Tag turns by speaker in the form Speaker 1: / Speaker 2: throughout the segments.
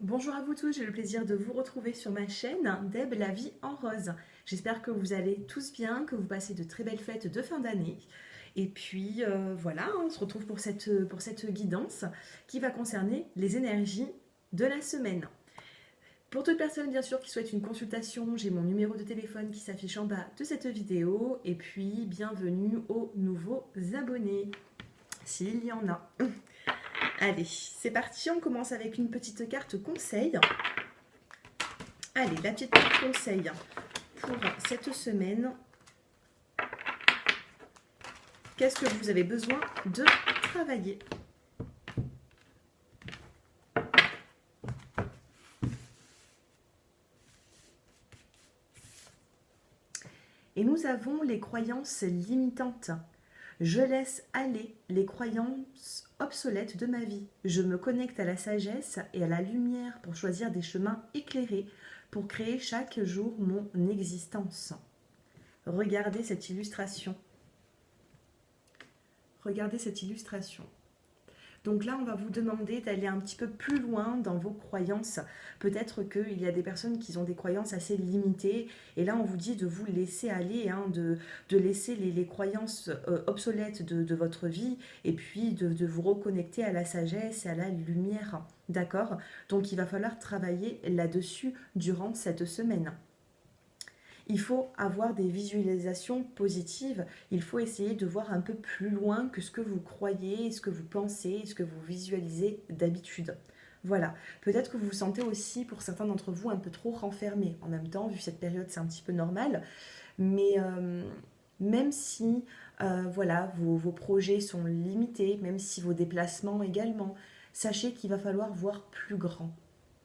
Speaker 1: Bonjour à vous tous, j'ai le plaisir de vous retrouver sur ma chaîne Deb la vie en rose. J'espère que vous allez tous bien, que vous passez de très belles fêtes de fin d'année. Et puis voilà, on se retrouve pour cette guidance qui va concerner les énergies de la semaine. Pour toute personne bien sûr qui souhaite une consultation, j'ai mon numéro de téléphone qui s'affiche en bas de cette vidéo. Et puis bienvenue aux nouveaux abonnés, s'il y en a. Allez, c'est parti, on commence avec une petite carte conseil. Allez, la petite carte conseil pour cette semaine. Qu'est-ce que vous avez besoin de travailler? Et nous avons les croyances limitantes. Je laisse aller les croyances obsolètes de ma vie. Je me connecte à la sagesse et à la lumière pour choisir des chemins éclairés, pour créer chaque jour mon existence. Regardez cette illustration. Regardez cette illustration. Donc là, on va vous demander d'aller un petit peu plus loin dans vos croyances. Peut-être qu'il y a des personnes qui ont des croyances assez limitées. Et là, on vous dit de vous laisser aller, de laisser les croyances obsolètes de votre vie. Et puis de vous reconnecter à la sagesse et à la lumière. D'accord? Donc il va falloir travailler là-dessus durant cette semaine. Il faut avoir des visualisations positives. Il faut essayer de voir un peu plus loin que ce que vous croyez, ce que vous pensez, ce que vous visualisez d'habitude. Voilà. Peut-être que vous vous sentez aussi, pour certains d'entre vous, un peu trop renfermé. En même temps, vu cette période, c'est un petit peu normal. Mais même si voilà, vos projets sont limités, même si vos déplacements également, sachez qu'il va falloir voir plus grand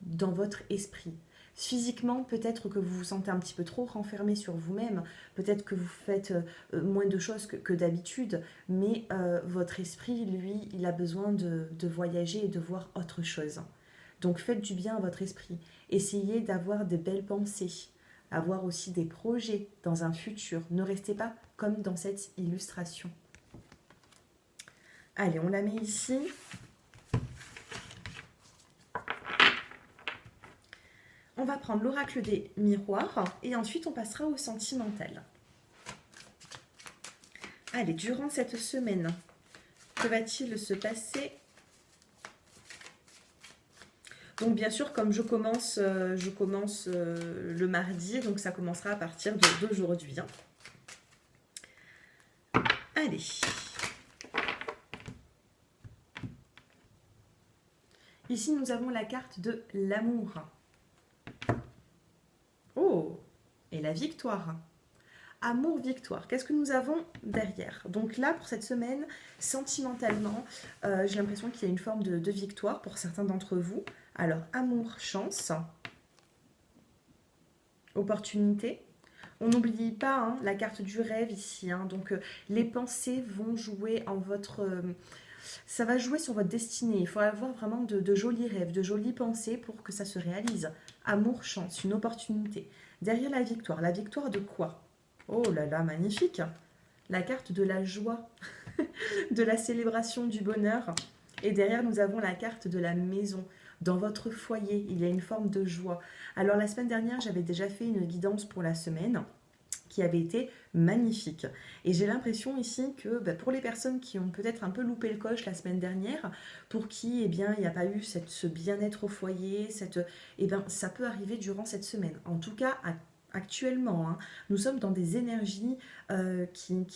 Speaker 1: dans votre esprit. Physiquement, peut-être que vous vous sentez un petit peu trop renfermé sur vous-même, peut-être que vous faites moins de choses que d'habitude, mais votre esprit, lui, il a besoin de voyager et de voir autre chose. Donc faites du bien à votre esprit. Essayez d'avoir des belles pensées, avoir aussi des projets dans un futur. Ne restez pas comme dans cette illustration. Allez, on la met ici. On va prendre l'oracle des miroirs et ensuite on passera au sentimental. Allez, durant cette semaine, que va-t-il se passer? Donc bien sûr, comme je commence le mardi, donc ça commencera à partir d'aujourd'hui. Allez. Ici, nous avons la carte de l'amour. Oh, et la victoire. Amour, victoire. Qu'est-ce que nous avons derrière? Donc là, pour cette semaine, sentimentalement, j'ai l'impression qu'il y a une forme de victoire pour certains d'entre vous. Alors, amour, chance, opportunité. On n'oublie pas la carte du rêve ici. Donc, les pensées vont jouer en votre... ça va jouer sur votre destinée. Il faut avoir vraiment de jolis rêves, de jolies pensées pour que ça se réalise. Amour, chance, une opportunité. Derrière la victoire de quoi? Oh là là, magnifique! La carte de la joie, de la célébration du bonheur. Et derrière, nous avons la carte de la maison. Dans votre foyer, il y a une forme de joie. Alors, la semaine dernière, j'avais déjà fait une guidance pour la semaine qui avait été magnifique. Et j'ai l'impression ici que pour les personnes qui ont peut-être un peu loupé le coche la semaine dernière, pour qui il n'y a pas eu ce bien-être au foyer, ça peut arriver durant cette semaine. En tout cas, actuellement, nous sommes dans des énergies qui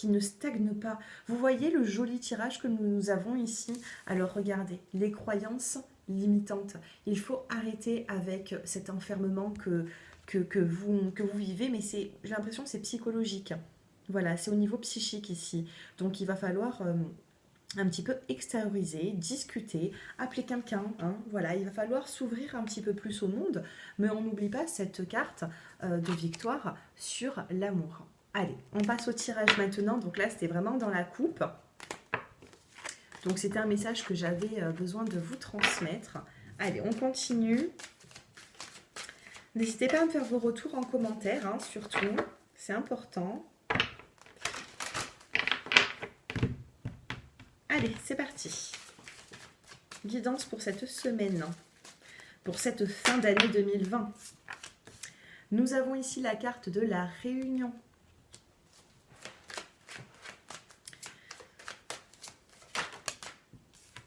Speaker 1: ne stagnent pas. Vous voyez le joli tirage que nous avons ici? Alors regardez, les croyances limitantes. Il faut arrêter avec cet enfermement que vous vivez, mais j'ai l'impression que c'est psychologique. Voilà, c'est au niveau psychique ici. Donc il va falloir un petit peu extérioriser, discuter, appeler quelqu'un. Voilà, il va falloir s'ouvrir un petit peu plus au monde, mais on n'oublie pas cette carte de victoire sur l'amour. Allez, on passe au tirage maintenant. Donc là, c'était vraiment dans la coupe. Donc c'était un message que j'avais besoin de vous transmettre. Allez, on continue. N'hésitez pas à me faire vos retours en commentaire, surtout, c'est important. Allez, c'est parti. Guidance pour cette semaine. pour cette fin d'année 2020. Nous avons ici la carte de la réunion.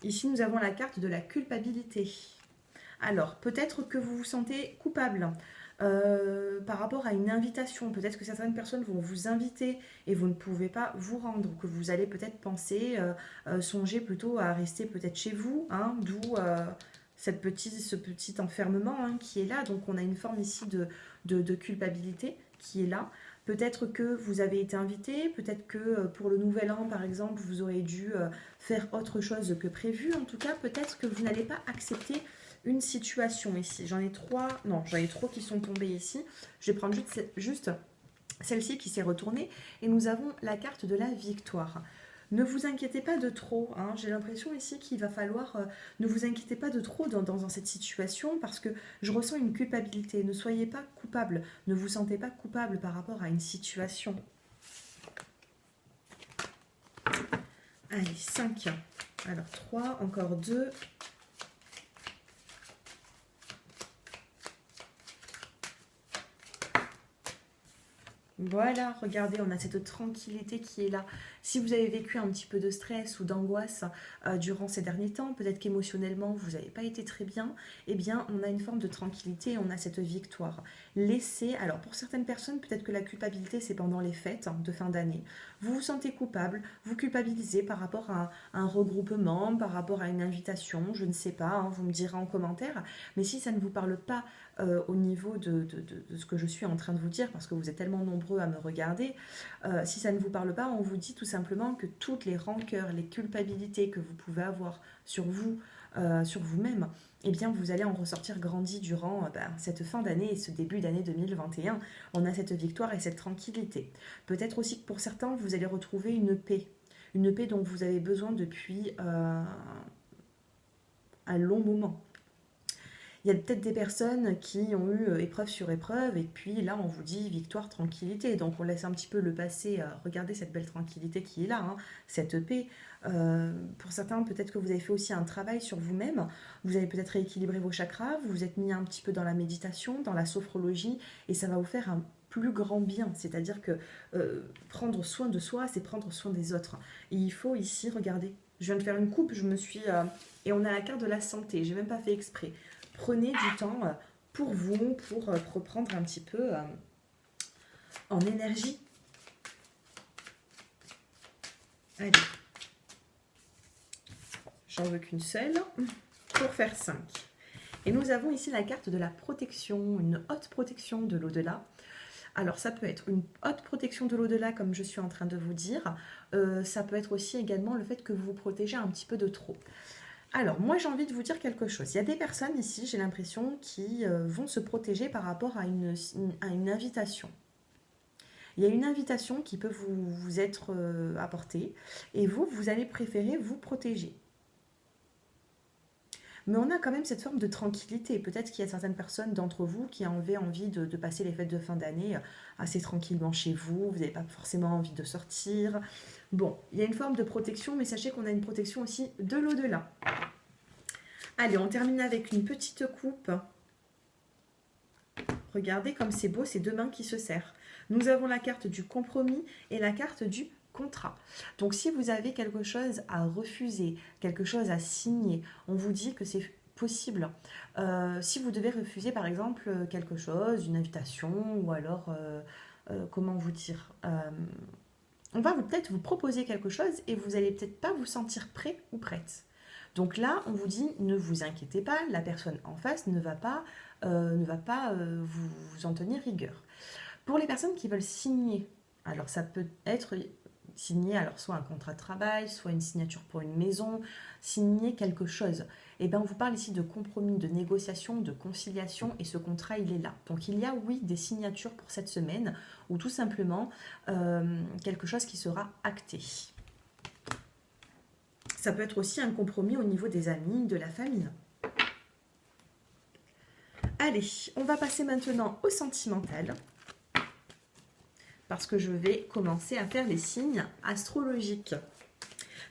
Speaker 1: Ici, nous avons la carte de la culpabilité. Alors, peut-être que vous vous sentez coupable par rapport à une invitation. Peut-être que certaines personnes vont vous inviter et vous ne pouvez pas vous rendre. Que vous allez peut-être penser, songer plutôt à rester peut-être chez vous, hein, d'où ce petit enfermement hein, qui est là. Donc, on a une forme ici de culpabilité qui est là. Peut-être que vous avez été invité, peut-être que pour le nouvel an, par exemple, vous aurez dû faire autre chose que prévu. En tout cas, peut-être que vous n'allez pas accepter une situation ici. J'en ai trois qui sont tombés ici. Je vais prendre juste celle-ci qui s'est retournée. Et nous avons la carte de la victoire. Ne vous inquiétez pas de trop. Hein. J'ai l'impression ici qu'il va falloir... ne vous inquiétez pas de trop dans cette situation parce que je ressens une culpabilité. Ne soyez pas coupable. Ne vous sentez pas coupable par rapport à une situation. Allez, 5. Alors, 3, encore 2. Voilà, regardez, on a cette tranquillité qui est là. Si vous avez vécu un petit peu de stress ou d'angoisse durant ces derniers temps, peut-être qu'émotionnellement vous n'avez pas été très bien, eh bien on a une forme de tranquillité, on a cette victoire. Laissez, alors pour certaines personnes, peut-être que la culpabilité c'est pendant les fêtes de fin d'année. Vous vous sentez coupable, vous culpabilisez par rapport à un regroupement, par rapport à une invitation, je ne sais pas, hein, vous me direz en commentaire. Mais si ça ne vous parle pas au niveau de ce que je suis en train de vous dire, parce que vous êtes tellement nombreux à me regarder, si ça ne vous parle pas, on vous dit tout simplement que toutes les rancœurs, les culpabilités que vous pouvez avoir sur vous, sur vous-même, eh bien vous allez en ressortir grandi durant cette fin d'année et ce début d'année 2021. On a cette victoire et cette tranquillité. Peut-être aussi que pour certains, vous allez retrouver une paix dont vous avez besoin depuis un long moment. Il y a peut-être des personnes qui ont eu épreuve sur épreuve et puis là on vous dit victoire, tranquillité. Donc on laisse un petit peu le passé, regardez cette belle tranquillité qui est là, hein, cette paix. Pour certains peut-être que vous avez fait aussi un travail sur vous-même, vous avez peut-être rééquilibré vos chakras, vous vous êtes mis un petit peu dans la méditation, dans la sophrologie et ça va vous faire un plus grand bien, c'est-à-dire que prendre soin de soi, c'est prendre soin des autres. Et il faut ici, regardez, je viens de faire une coupe, et on a la carte de la santé, j'ai même pas fait exprès. Prenez du temps pour vous, pour reprendre un petit peu en énergie. Allez, j'en veux qu'une seule pour faire 5. Et nous avons ici la carte de la protection, une haute protection de l'au-delà. Alors ça peut être une haute protection de l'au-delà comme je suis en train de vous dire. Ça peut être aussi également le fait que vous vous protégez un petit peu de trop. Alors, moi, j'ai envie de vous dire quelque chose. Il y a des personnes ici, j'ai l'impression, qui vont se protéger par rapport à une invitation. Il y a une invitation qui peut vous être apportée et vous allez préférer vous protéger. Mais on a quand même cette forme de tranquillité. Peut-être qu'il y a certaines personnes d'entre vous qui avaient envie de passer les fêtes de fin d'année assez tranquillement chez vous. Vous n'avez pas forcément envie de sortir. Bon, il y a une forme de protection, mais sachez qu'on a une protection aussi de l'au-delà. Allez, on termine avec une petite coupe. Regardez comme c'est beau, ces deux mains qui se serrent. Nous avons la carte du compromis et la carte du contrat. Donc si vous avez quelque chose à refuser, quelque chose à signer, on vous dit que c'est possible. Si vous devez refuser par exemple quelque chose, une invitation ou alors, comment vous dire, on va peut-être vous proposer quelque chose et vous n'allez peut-être pas vous sentir prêt ou prête. Donc là, on vous dit, ne vous inquiétez pas, la personne en face ne va pas vous en tenir rigueur. Pour les personnes qui veulent signer, alors ça peut être signer alors soit un contrat de travail, soit une signature pour une maison, signer quelque chose. Et bien on vous parle ici de compromis, de négociation, de conciliation et ce contrat il est là. Donc il y a oui des signatures pour cette semaine ou tout simplement quelque chose qui sera acté. Ça peut être aussi un compromis au niveau des amis, de la famille. Allez, on va passer maintenant au sentimental. Parce que je vais commencer à faire les signes astrologiques.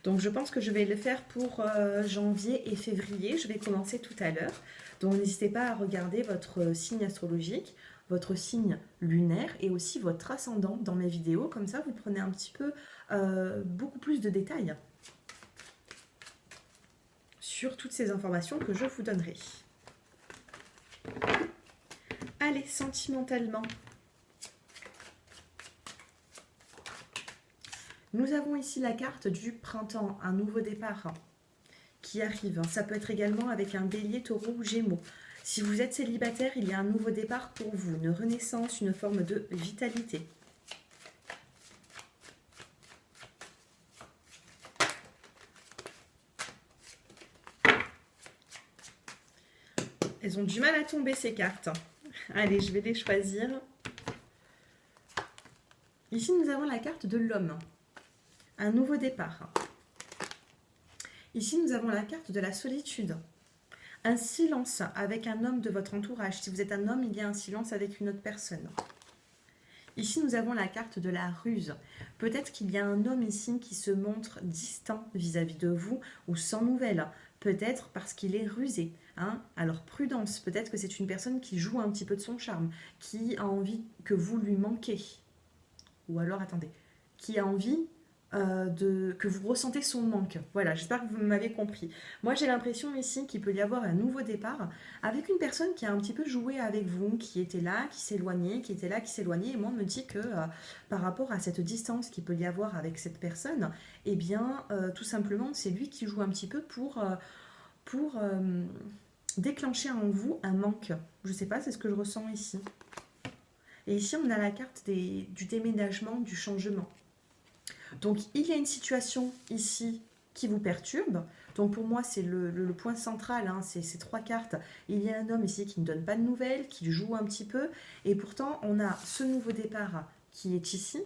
Speaker 1: Donc je pense que je vais le faire pour janvier et février. Je vais commencer tout à l'heure. Donc n'hésitez pas à regarder votre signe astrologique, votre signe lunaire et aussi votre ascendant dans mes vidéos. Comme ça, vous prenez un petit peu beaucoup plus de détails sur toutes ces informations que je vous donnerai. Allez, sentimentalement. Nous avons ici la carte du printemps, un nouveau départ qui arrive. Ça peut être également avec un bélier, taureau ou gémeaux. Si vous êtes célibataire, il y a un nouveau départ pour vous, une renaissance, une forme de vitalité. Elles ont du mal à tomber ces cartes. Allez, je vais les choisir. Ici, nous avons la carte de l'homme. Un nouveau départ. Ici, nous avons la carte de la solitude. Un silence avec un homme de votre entourage. Si vous êtes un homme, il y a un silence avec une autre personne. Ici, nous avons la carte de la ruse. Peut-être qu'il y a un homme ici qui se montre distant vis-à-vis de vous ou sans nouvelles. Peut-être parce qu'il est rusé. Hein. Alors prudence, peut-être que c'est une personne qui joue un petit peu de son charme, qui a envie que vous lui manquiez. Ou alors, attendez, qui a envie que vous ressentez son manque. Voilà, j'espère que vous m'avez compris. Moi, j'ai l'impression ici qu'il peut y avoir un nouveau départ avec une personne qui a un petit peu joué avec vous, qui était là, qui s'éloignait, qui était là, qui s'éloignait. Et moi, on me dit que par rapport à cette distance qu'il peut y avoir avec cette personne, eh bien, tout simplement, c'est lui qui joue un petit peu pour déclencher en vous un manque. Je ne sais pas, c'est ce que je ressens ici. Et ici, on a la carte du déménagement, du changement. Donc, il y a une situation ici qui vous perturbe. Donc, pour moi, c'est le point central, hein, c'est ces trois cartes. Il y a un homme ici qui ne donne pas de nouvelles, qui joue un petit peu. Et pourtant, on a ce nouveau départ qui est ici.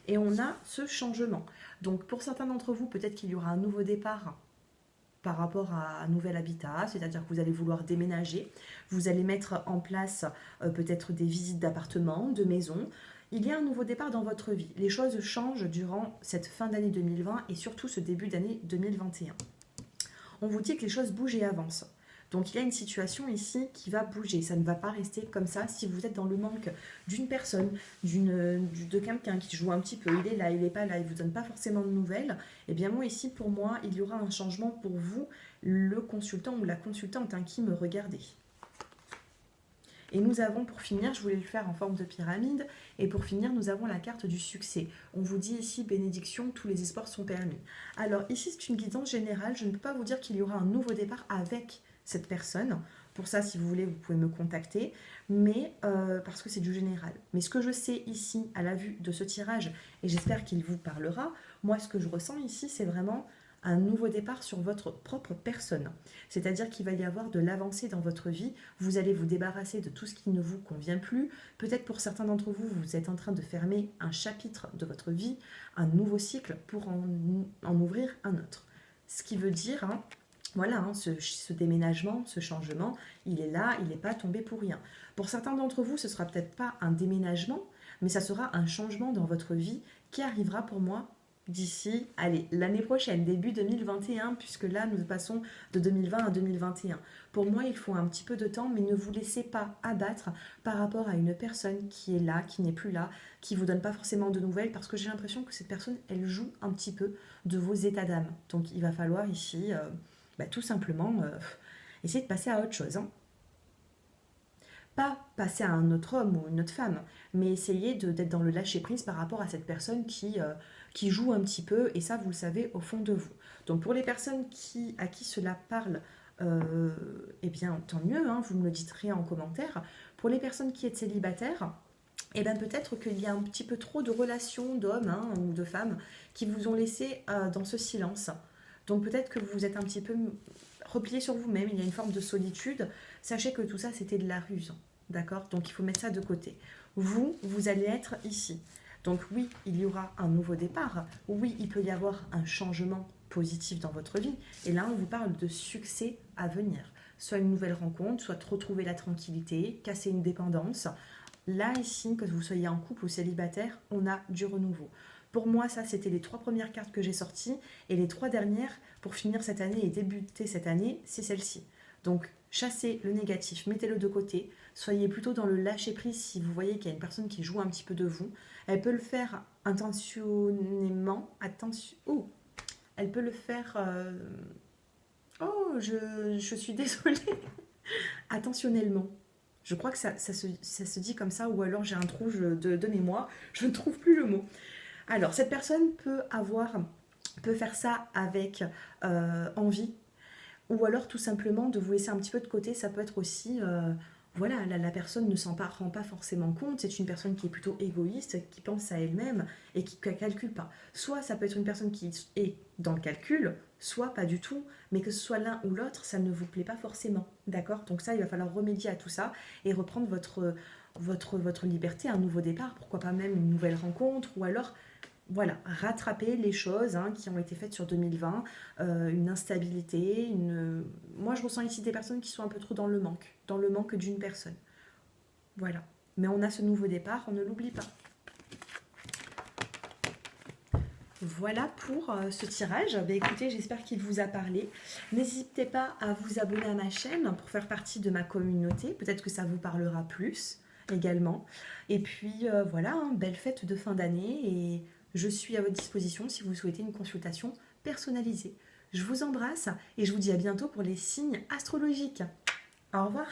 Speaker 1: Et on a ce changement. Donc, pour certains d'entre vous, peut-être qu'il y aura un nouveau départ par rapport à un nouvel habitat, c'est-à-dire que vous allez vouloir déménager. Vous allez mettre en place peut-être des visites d'appartements, de maisons. Il y a un nouveau départ dans votre vie. Les choses changent durant cette fin d'année 2020 et surtout ce début d'année 2021. On vous dit que les choses bougent et avancent. Donc il y a une situation ici qui va bouger. Ça ne va pas rester comme ça. Si vous êtes dans le manque d'une personne, de quelqu'un qui joue un petit peu, il est là, il n'est pas là, il ne vous donne pas forcément de nouvelles, eh bien moi ici, pour moi, il y aura un changement pour vous, le consultant ou la consultante qui me regardez. Et nous avons, pour finir, je voulais le faire en forme de pyramide, et pour finir, nous avons la carte du succès. On vous dit ici, bénédiction, tous les espoirs sont permis. Alors ici, c'est une guidance générale, je ne peux pas vous dire qu'il y aura un nouveau départ avec cette personne. Pour ça, si vous voulez, vous pouvez me contacter, mais parce que c'est du général. Mais ce que je sais ici, à la vue de ce tirage, et j'espère qu'il vous parlera, moi, ce que je ressens ici, c'est vraiment un nouveau départ sur votre propre personne. C'est-à-dire qu'il va y avoir de l'avancée dans votre vie, vous allez vous débarrasser de tout ce qui ne vous convient plus. Peut-être pour certains d'entre vous, vous êtes en train de fermer un chapitre de votre vie, un nouveau cycle pour en ouvrir un autre. Ce qui veut dire, voilà, ce déménagement, ce changement, il est là, il n'est pas tombé pour rien. Pour certains d'entre vous, ce ne sera peut-être pas un déménagement, mais ça sera un changement dans votre vie qui arrivera pour moi d'ici, allez, l'année prochaine, début 2021, puisque là, nous passons de 2020 à 2021. Pour moi, il faut un petit peu de temps, mais ne vous laissez pas abattre par rapport à une personne qui est là, qui n'est plus là, qui ne vous donne pas forcément de nouvelles, parce que j'ai l'impression que cette personne, elle joue un petit peu de vos états d'âme. Donc, il va falloir ici, tout simplement, essayer de passer à autre chose. Pas passer à un autre homme ou une autre femme, mais essayer d'être dans le lâcher-prise par rapport à cette personne qui joue un petit peu, et ça, vous le savez au fond de vous. Donc, pour les personnes à qui cela parle, eh bien, tant mieux, vous me le direz en commentaire. Pour les personnes qui êtes célibataires, eh bien, peut-être qu'il y a un petit peu trop de relations d'hommes ou de femmes qui vous ont laissé dans ce silence. Donc, peut-être que vous êtes un petit peu replié sur vous-même, il y a une forme de solitude. Sachez que tout ça, c'était de la ruse, d'accord? Donc, il faut mettre ça de côté. Vous allez être ici. Donc oui, il y aura un nouveau départ. Oui, il peut y avoir un changement positif dans votre vie. Et là, on vous parle de succès à venir. Soit une nouvelle rencontre, soit retrouver la tranquillité, casser une dépendance. Là, ici, que vous soyez en couple ou célibataire, on a du renouveau. Pour moi, ça, c'était les 3 premières cartes que j'ai sorties. Et les 3 dernières, pour finir cette année et débuter cette année, c'est celle-ci. Donc, chassez le négatif, mettez-le de côté. Soyez plutôt dans le lâcher-prise si vous voyez qu'il y a une personne qui joue un petit peu de vous. Elle peut le faire intentionnément. Attention. Oh, elle peut le faire... Oh, je suis désolée. Attentionnellement. Je crois que ça se dit comme ça, ou alors j'ai un trou de mémoire. Je ne trouve plus le mot. Alors, cette personne peut faire ça avec envie, ou alors tout simplement de vous laisser un petit peu de côté. Ça peut être aussi, voilà, la personne ne rend pas forcément compte. C'est une personne qui est plutôt égoïste, qui pense à elle-même et qui ne calcule pas. Soit ça peut être une personne qui est dans le calcul, soit pas du tout, mais que ce soit l'un ou l'autre, ça ne vous plaît pas forcément. D'accord? Donc ça, il va falloir remédier à tout ça et reprendre votre liberté, un nouveau départ, pourquoi pas même une nouvelle rencontre, ou alors voilà, rattraper les choses qui ont été faites sur 2020, une instabilité, moi je ressens ici des personnes qui sont un peu trop dans le manque d'une personne. Voilà. Mais on a ce nouveau départ, on ne l'oublie pas. Voilà pour ce tirage. Écoutez, j'espère qu'il vous a parlé. N'hésitez pas à vous abonner à ma chaîne pour faire partie de ma communauté. Peut-être que ça vous parlera plus également. Et puis voilà, belle fête de fin d'année et je suis à votre disposition si vous souhaitez une consultation personnalisée. Je vous embrasse et je vous dis à bientôt pour les signes astrologiques. Au revoir.